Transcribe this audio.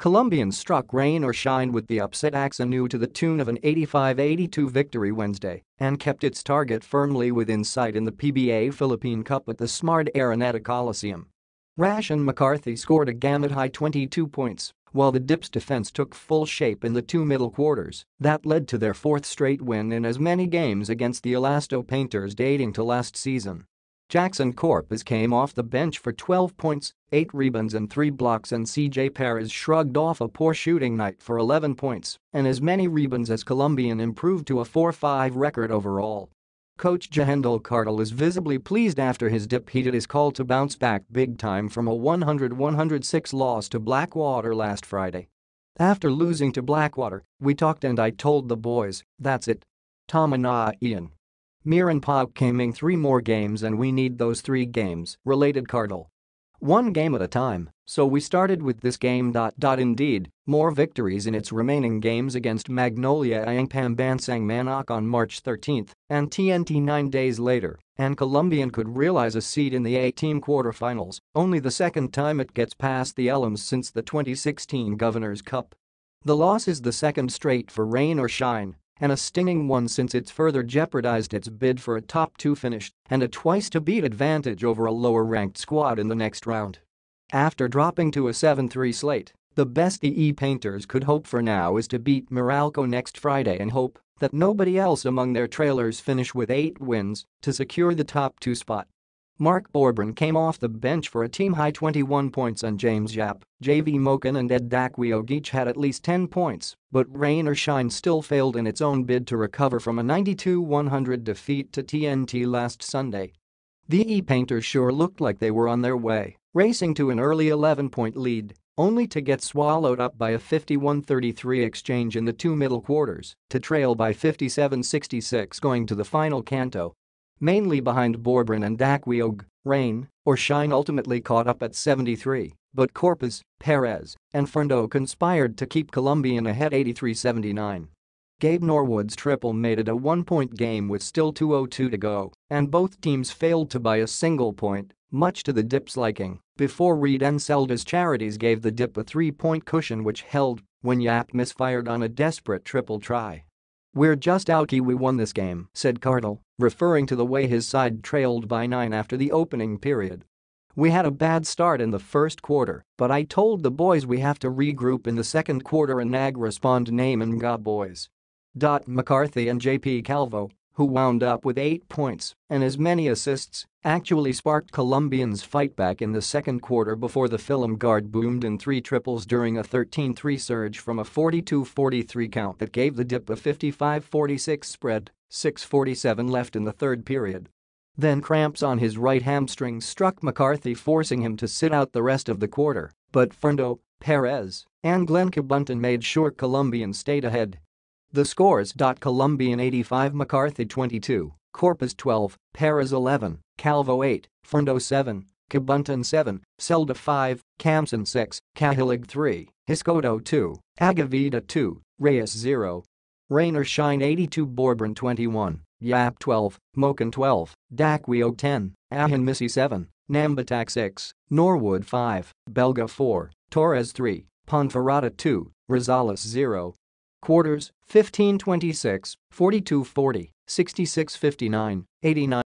Columbian struck rain or shine with the upset anew to the tune of an 85-82 victory Wednesday and kept its target firmly within sight in the PBA Philippine Cup at the Smart Araneta Coliseum. Rashawn McCarthy scored a gamehigh 22 points, while the Dyip's defense took full shape in the two middle quarters that led to their fourth straight win in as many games against the Elasto Painters dating to last season. Corpuz came off the bench for 12 points, 8 rebounds and 3 blocks, and CJ Perez shrugged off a poor shooting night for 11 points and as many rebounds as Columbian improved to a 4-5 record overall. Coach Johendel Cardel is visibly pleased after his Dyip heeded his call to bounce back big time from a 100-106 loss to Blackwater last Friday. "After losing to Blackwater, we talked and I told the boys, that's it. Tama na iyon. Meron pa kaming 3 more games and we need those 3 games," related Cardel. "One game at a time, so we started with this game. Indeed, more victories in its remaining games against Magnolia ang Pambansang Manok on March 13 and TNT 9 days later, and Columbian could realize a seat in the A-team quarterfinals, only the second time it gets past the Elms since the 2016 Governor's Cup. The loss is the second straight for rain or shine, and a stinging one since it's further jeopardized its bid for a top 2 finish and a twice-to-beat advantage over a lower-ranked squad in the next round. After dropping to a 7-3 slate, the best the Painters could hope for now is to beat Meralco next Friday and hope that nobody else among their trailers finish with 8 wins to secure the top 2 spot. Mark Borbrin came off the bench for a team-high 21 points and James Yap, JV Moken and Ed Daquiog each had at least 10 points, but rain or shine still failed in its own bid to recover from a 92-100 defeat to TNT last Sunday. The Painters sure looked like they were on their way, racing to an early 11-point lead, only to get swallowed up by a 51-33 exchange in the two middle quarters to trail by 57-66 going to the final canto. Mainly behind Borbrin and Daquiog, rain or shine ultimately caught up at 73, but Corpuz, Perez, and Ferndo conspired to keep Columbian ahead 83-79. Gabe Norwood's triple made it a 1-point game with still 2:02 to go, and both teams failed to buy a single point, much to the Dyip's liking, before Reed and Selda's charities gave the Dyip a 3-point cushion which held when Yap misfired on a desperate triple try. "We're just lucky we won this game," said Cardel, referring to the way his side trailed by 9 after the opening period. "We had a bad start in the first quarter, but I told the boys we have to regroup in the second quarter and respond name and ga boys." McCarthy and JP Calvo, who wound up with 8 points and as many assists, actually sparked Columbian's fight back in the second quarter before the Film guard boomed in 3 triples during a 13-3 surge from a 42-43 count that gave the Dyip a 55-46 spread, 6:47 left in the third period. Then cramps on his right hamstring struck McCarthy, forcing him to sit out the rest of the quarter, but Ferndo, Perez, and Glenn Cabunton made sure Columbian stayed ahead. The scores: Columbian 85, McCarthy 22, Corpuz 12, Perez 11, Calvo 8, Ferndo 7, Cabunton 7, Selda 5, Camson 6, Cahilig 3, Hiscoto 2, Agavida 2, Reyes 0. Rain or shine 82, Borbrin 21, Yap 12, Moken 12, Daquiog 10, Ahin Missy 7, Nambatak 6, Norwood 5, Belga 4, Torres 3, Ponferrada 2, Rosales 0. Quarters: 15-26, 42-40, 66-59, 89.